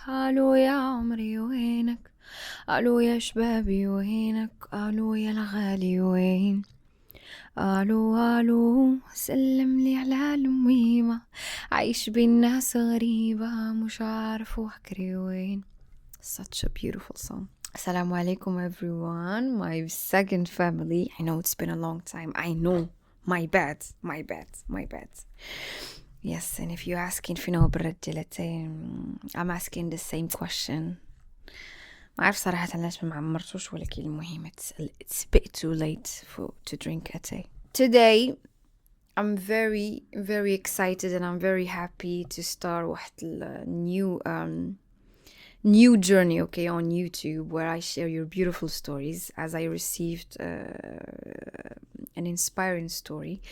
قالوا يا عمري وينك، قالوا يا شبابي وينك، قالوا يا الغالي وين، قالوا سلم لي على الميمة، عايش بين ناس غريبة مش عارف وحكري وين. Such a beautiful song. Assalamu alaikum everyone, my second family. I know it's been a long time. I know. My bad. Yes, and if you're asking فينا بالرجالتين, I'm asking the same question. ما أعرف صراحة ليش ما عمرتوش, ولكن المهم it's a bit too late to drink a tea. Today I'm very very excited and I'm very happy to start واحد new journey, okay, on YouTube, where I share your beautiful stories, as I received an inspiring story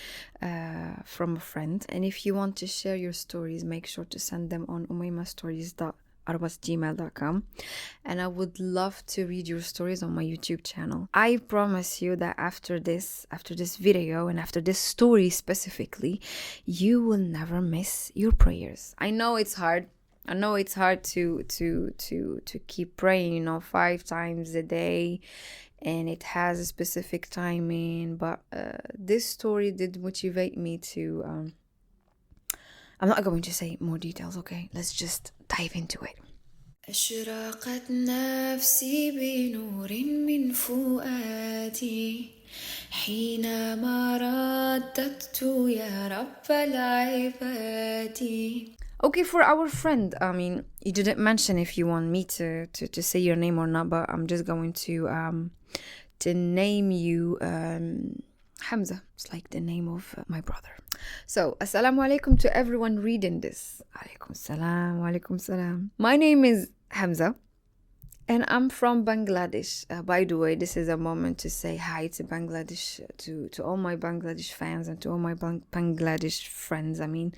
from a friend. And if you want to share your stories, make sure to send them on oma.covers@gmail.com, and I would love to read your stories on my YouTube channel. I promise you that after this video and after this story specifically, you will never miss your prayers. I know it's hard to keep praying, 5 times a day, and it has a specific timing, but this story did motivate me to I'm not going to say more details, okay? Let's just dive into it. أشرقت نفسي بنور من فؤادي حينما رددت يا رب العباد. Okay, for our friend, I mean, you didn't mention if you want me to say your name or not, but I'm just going to name you Hamza. It's like the name of my brother. So, assalamu alaikum to everyone reading this. Alaikum salam. My name is Hamza, and I'm from Bangladesh. By the way, this is a moment to say hi to Bangladesh, to all my Bangladesh fans and to all my Bangladesh friends. I mean,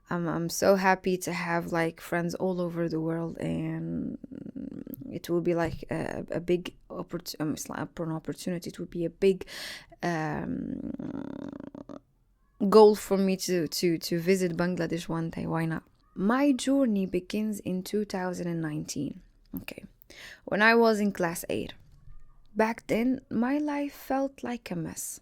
I'm so happy to have like friends all over the world, and it will be like a big opportunity. It will be a big goal for me to visit Bangladesh one day. Why not? My journey begins in 2019. Okay, when I was in class 8. Back then, my life felt like a mess.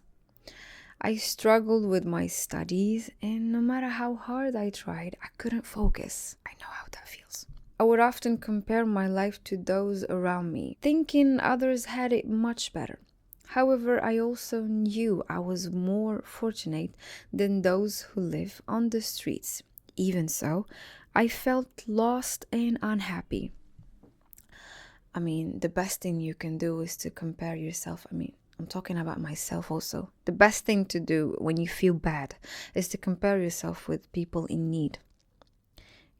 I struggled with my studies, and no matter how hard I tried, I couldn't focus. I know how that feels. I would often compare my life to those around me, thinking others had it much better. However, I also knew I was more fortunate than those who live on the streets. Even so, I felt lost and unhappy. I mean, the best thing you can do is to compare yourself. I'm talking about myself also. The best thing to do when you feel bad is to compare yourself with people in need.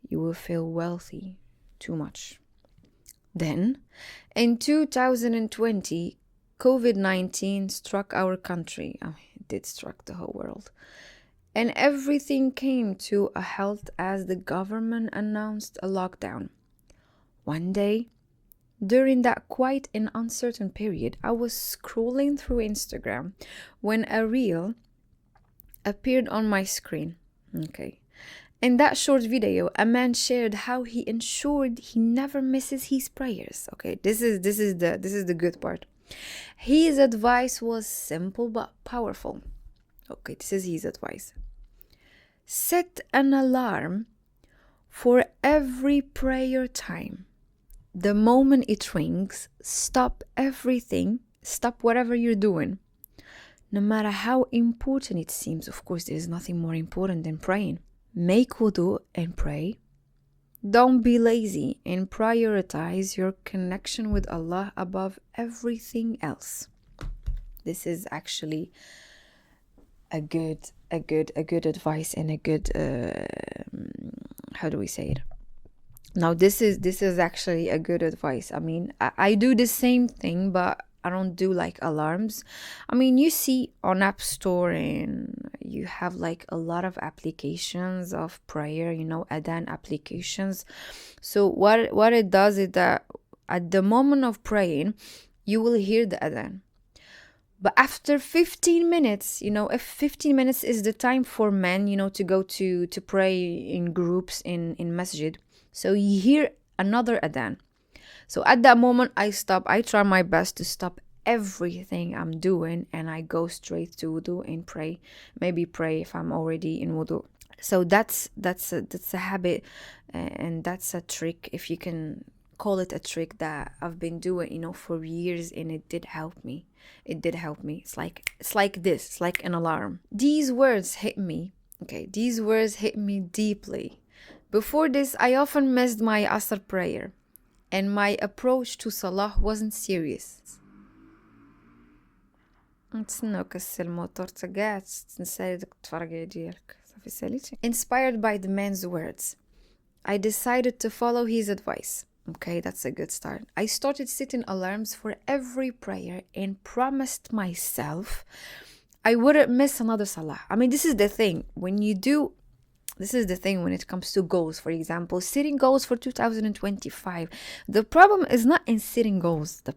You will feel wealthy too much. Then, in 2020, COVID-19 struck our country. It did struck the whole world. And everything came to a halt as the government announced a lockdown. One day, during that quiet and uncertain period, I was scrolling through Instagram when a reel appeared on my screen. Okay. In that short video, a man shared how he ensured he never misses his prayers. Okay, this is the good part. His advice was simple but powerful. Okay, this is his advice. Set an alarm for every prayer time. The moment it rings, stop everything, stop whatever you're doing. No matter how important it seems, of course, there is nothing more important than praying. Make wudu and pray. Don't be lazy and prioritize your connection with Allah above everything else. This is actually a good advice and a good how do we say it? Now this is actually a good advice. I mean, I do the same thing, but I don't do like alarms. I mean, you see on App Store and you have like a lot of applications of prayer, adhan applications. So what it does is that at the moment of praying, you will hear the adhan. But after 15 minutes, if 15 minutes is the time for men, to go to pray in groups in masjid. So you hear another adhan. So at that moment, I try my best to stop everything I'm doing, and I go straight to wudu and pray. Maybe pray if I'm already in wudu. So that's a habit, and that's a trick, if you can call it a trick, that I've been doing, for years, and it did help me. It's like this. It's like an alarm. These words hit me. Okay, these words hit me deeply. Before this, I often missed my Asr prayer, and my approach to Salah wasn't serious. Inspired by the man's words, I decided to follow his advice. Okay, that's a good start. I started setting alarms for every prayer and promised myself I wouldn't miss another Salah. I mean, this is the thing when it comes to goals. For example, setting goals for 2025. The problem is not in setting goals. The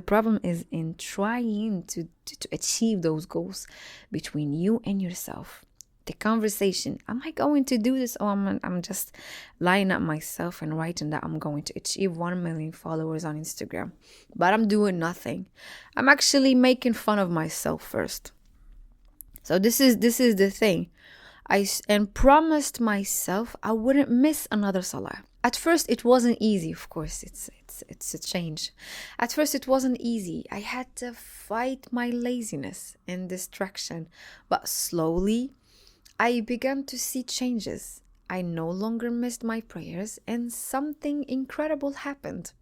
problem is in trying to achieve those goals between you and yourself. The conversation, am I going to do this, or I'm just lying up myself and writing that I'm going to achieve 1 million followers on Instagram, but I'm doing nothing. I'm actually making fun of myself first. So this is the thing. I promised myself I wouldn't miss another Salah. At first it wasn't easy, of course. It's a change. At first it wasn't easy. I had to fight my laziness and distraction, but slowly I began to see changes. I no longer missed my prayers, and something incredible happened.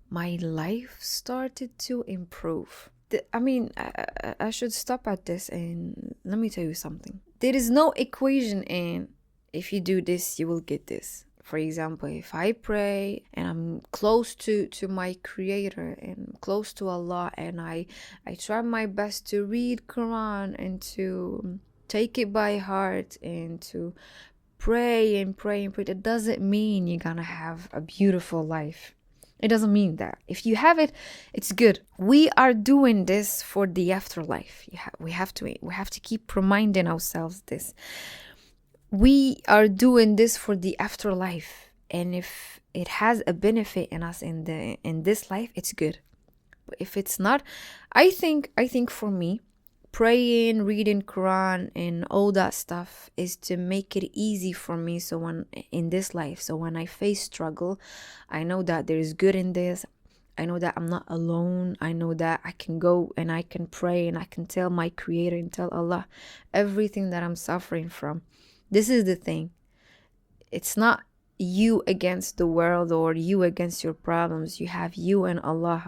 My life started to improve. I should stop at this, and let me tell you something. There is no equation in if you do this, you will get this. For example, if I pray and I'm close to my Creator and close to Allah, and I try my best to read Quran and to take it by heart and to pray and pray and pray, that doesn't mean you're gonna have a beautiful life. It doesn't mean that. If you have it, it's good. We are doing this for the afterlife. We have to keep reminding ourselves this. We are doing this for the afterlife, and if it has a benefit in us in this life, it's good. But if it's not, I think for me, praying, reading Quran, and all that stuff is to make it easy for me. So when I face struggle, I know that there is good in this. I know that I'm not alone. I know that I can go and I can pray and I can tell my Creator and tell Allah everything that I'm suffering from. This is the thing. It's not you against the world or you against your problems. You have you and Allah.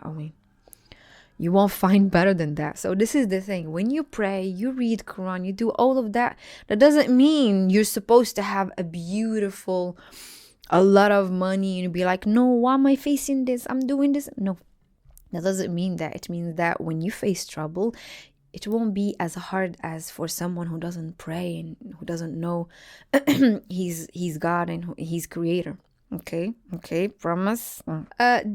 You won't find better than that. So this is the thing. When you pray, you read Quran, you do all of that. That doesn't mean you're supposed to have a lot of money and be like, no, why am I facing this? I'm doing this. No, that doesn't mean that. It means that when you face trouble, it won't be as hard as for someone who doesn't pray and who doesn't know he's God and he's Creator. Okay, promise.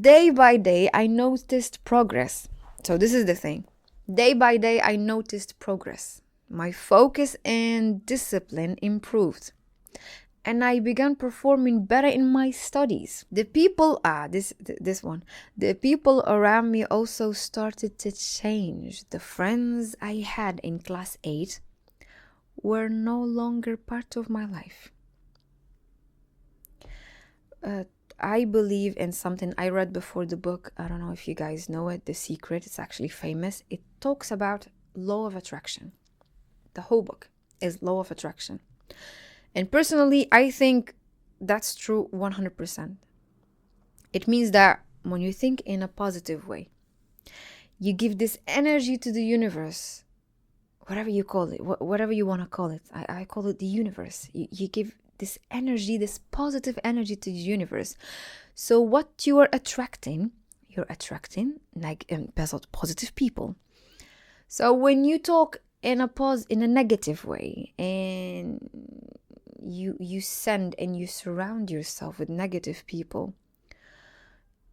Day by day, I noticed progress. So this is the thing. Day by day, I noticed progress. My focus and discipline improved. And I began performing better in my studies. The people around me also started to change. The friends I had in class 8 were no longer part of my life. I believe in something I read before the book. I don't know if you guys know it, The Secret. It's actually famous. It talks about law of attraction. The whole book is law of attraction. And personally, I think that's true 100%. It means that when you think in a positive way, you give this energy to the universe, whatever you call it, whatever you want to call it. I call it the universe. You give this energy, this positive energy to the universe. So what you're attracting like positive people. So when you talk in a negative way and you send and you surround yourself with negative people,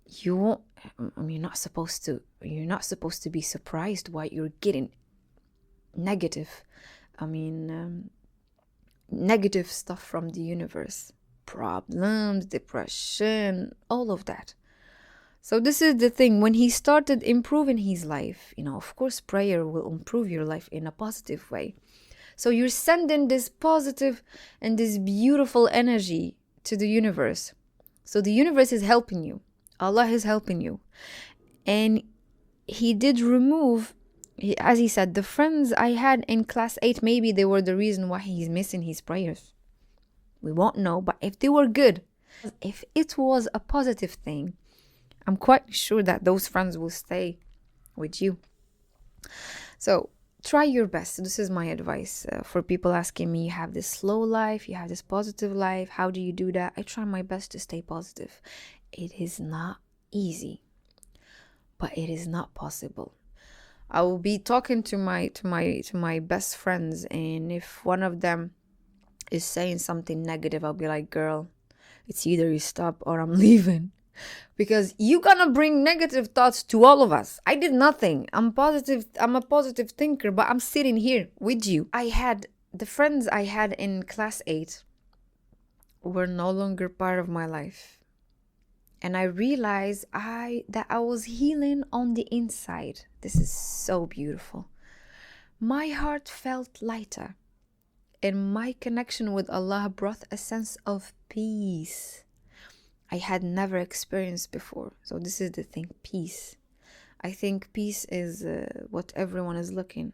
you're not supposed to be surprised why you're getting negative stuff from the universe. problems, depression, all of that. So this is the thing. When he started improving his life, of course, prayer will improve your life in a positive way. So you're sending this positive and this beautiful energy to the universe. So the universe is helping you. Allah is helping you. And he did remove, as he said, the friends I had in class 8, maybe they were the reason why he's missing his prayers. We won't know, but if they were good, if it was a positive thing, I'm quite sure that those friends will stay with you. So try your best. This is my advice for people asking me, you have this slow life, you have this positive life, how do you do that? I try my best to stay positive. It is not easy, but it is not possible. I will be talking to my best friends, and if one of them is saying something negative, I'll be like, girl, it's either you stop or I'm leaving. Because you're gonna bring negative thoughts to all of us. I did nothing. I'm a positive thinker, but I'm sitting here with you. The friends I had in class 8 were no longer part of my life. And I realized that I was healing on the inside. This is so beautiful. My heart felt lighter, and my connection with Allah brought a sense of peace I had never experienced before. So this is the thing, peace. I think peace is what everyone is looking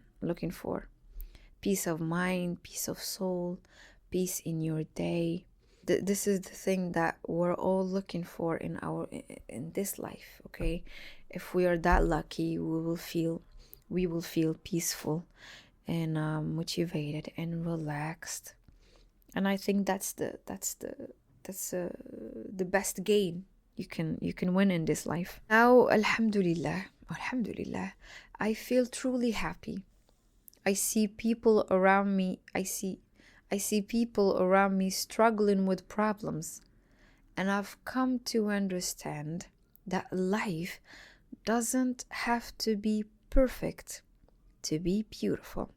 for. Peace of mind, peace of soul, peace in your day. This is the thing that we're all looking for in this life, okay? If we are that lucky, we will feel peaceful and motivated and relaxed. And I think that's the best gain you can win in this life. Now, alhamdulillah, I feel truly happy. I see people around me struggling with problems, and I've come to understand that life doesn't have to be perfect to be beautiful.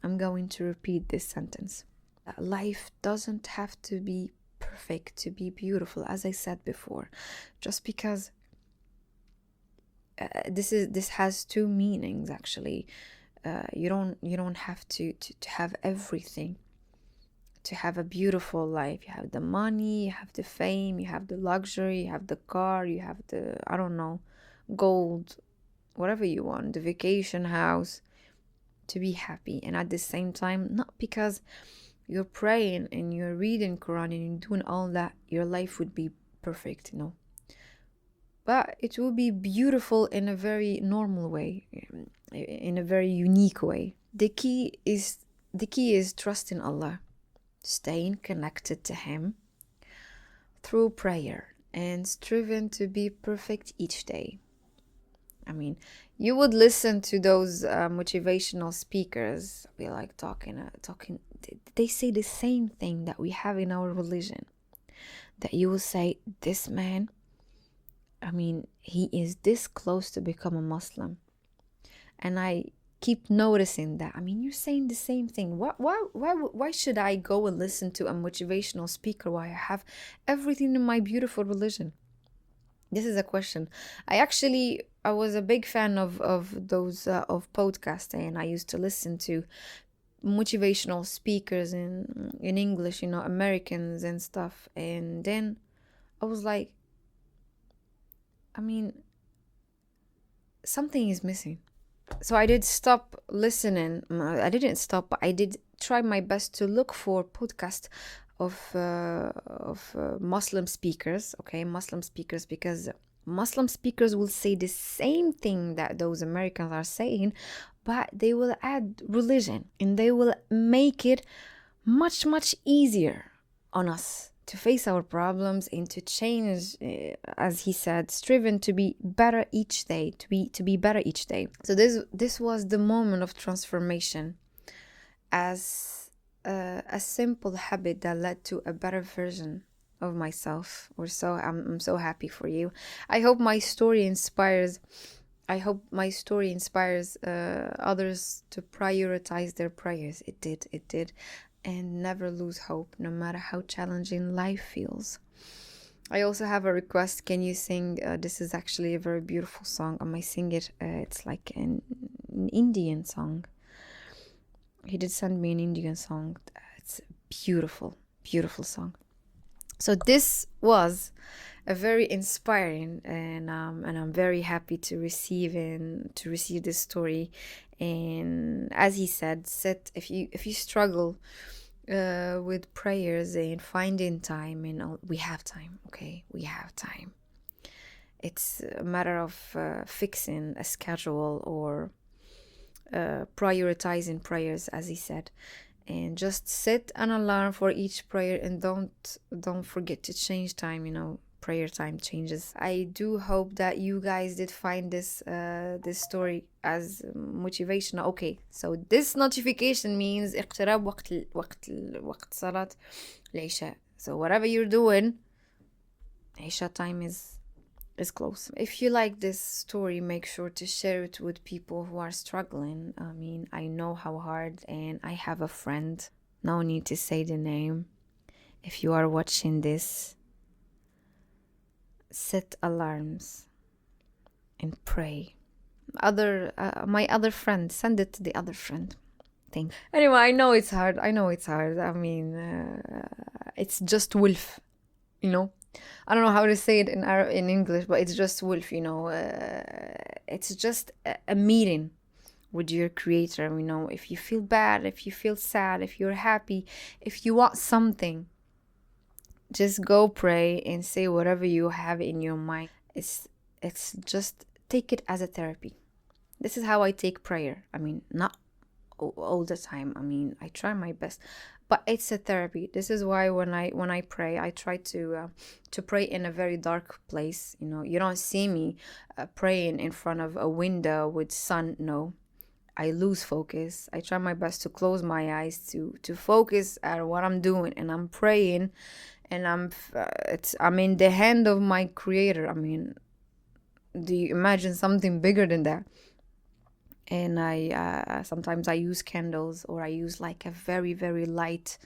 I'm going to repeat this sentence. That life doesn't have to be perfect to be beautiful, as I said before. Just because this has two meanings actually. You don't have to have everything to have a beautiful life. You have the money, you have the fame, you have the luxury, you have the car, you have the, I don't know, gold, whatever you want, the vacation house, to be happy. And at the same time, not because you're praying and you're reading Quran and you're doing all that, your life would be perfect, no. But it will be beautiful in a very normal way, in a very unique way. The key is trusting Allah, staying connected to Him through prayer, and striving to be perfect each day. I mean, you would listen to those motivational speakers, be like talking. They say the same thing that we have in our religion. That you will say, this man, I mean, he is this close to become a Muslim. And I keep noticing that. I mean, you're saying the same thing. Why should I go and listen to a motivational speaker while I have everything in my beautiful religion? This is a question. I was a big fan of those of podcasting, and I used to listen to motivational speakers in English, Americans and stuff. And then I was like, I mean, something is missing. So I did stop listening. I didn't stop, but I did try my best to look for podcasts of Muslim speakers. Okay, Muslim speakers, because Muslim speakers will say the same thing that those Americans are saying, but they will add religion and they will make it much, much easier on us to face our problems and to change, as he said, striven to be better each day, to be better each day. So this was the moment of transformation, as a simple habit that led to a better version of myself. I'm so happy for you. I hope my story inspires others to prioritize their prayers. It did. and never lose hope, no matter how challenging life feels. I also have a request. Can you sing? This is actually a very beautiful song. I might sing it. It's like an Indian song. He did send me an Indian song. It's a beautiful, beautiful song. So this was a very inspiring, and I'm very happy to receive this story. And as he said, if you struggle with prayers and finding time, and we have time. Okay, we have time. It's a matter of fixing a schedule or prioritizing prayers, as he said, and just set an alarm for each prayer, and don't forget to change time. Prayer time changes. I do hope that you guys did find this story as motivational. Okay, so this notification means اقتراب وقت صلاة العشاء. So whatever you're doing, Isha time is close. If you like this story, make sure to share it with people who are struggling. I mean, I know how hard, and I have a friend, no need to say the name. If you are watching this, set alarms and pray. My other friend, send it to the other friend. Anyway, I know it's hard. I mean, it's just wolf, I don't know how to say it in English, but it's just wolf, it's just a meeting with your creator. If you feel bad, if you feel sad, if you're happy, if you want something, just go pray and say whatever you have in your mind. It's just take it as a therapy. This is how I take prayer. I mean, not all the time. I mean, I try my best, but it's a therapy. This is why when I pray, I try to pray in a very dark place. You don't see me praying in front of a window with sun. No, I lose focus. I try my best to close my eyes to focus at what I'm doing, and I'm praying, and I'm in the hand of my creator. I mean, do you imagine something bigger than that? And I sometimes I use candles, or I use like a very, very light,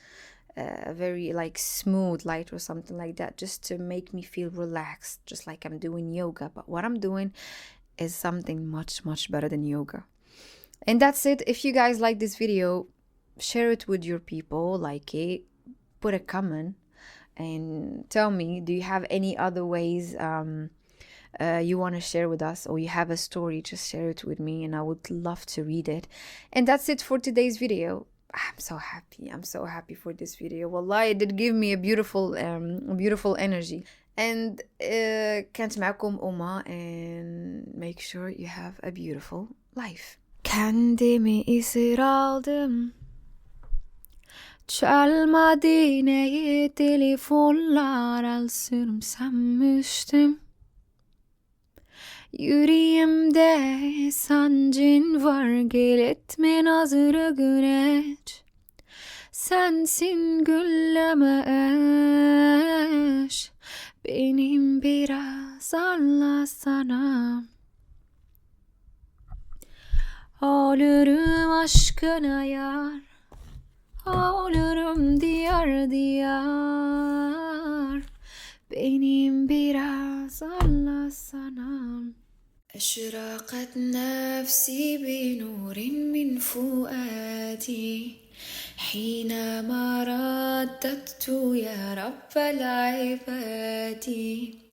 very like smooth light or something like that, just to make me feel relaxed, just like I'm doing yoga. But what I'm doing is something much, much better than yoga. And that's it. If you guys like this video, share it with your people, like it, put a comment, and tell me, do you have any other ways you want to share with us, or you have a story, just share it with me, and I would love to read it. And that's it for today's video. I'm so happy for this video. Wallahi, it did give me a beautiful energy. And كانت معكم Oma, and make sure you have a beautiful life. Kendimi esir aldım, çalmadı yine telefonlar, alsın sanmıştım. Yüreğimde sancın var, gel etme nazırı güneş. Sensin gülleme eş, benim biraz anlasana. Ağlarım aşkına yar, ağlarım diyar diyar, benim biraz anlasana. أشرقت نفسي بنور من فؤادي حينما رددت يا رب العباد.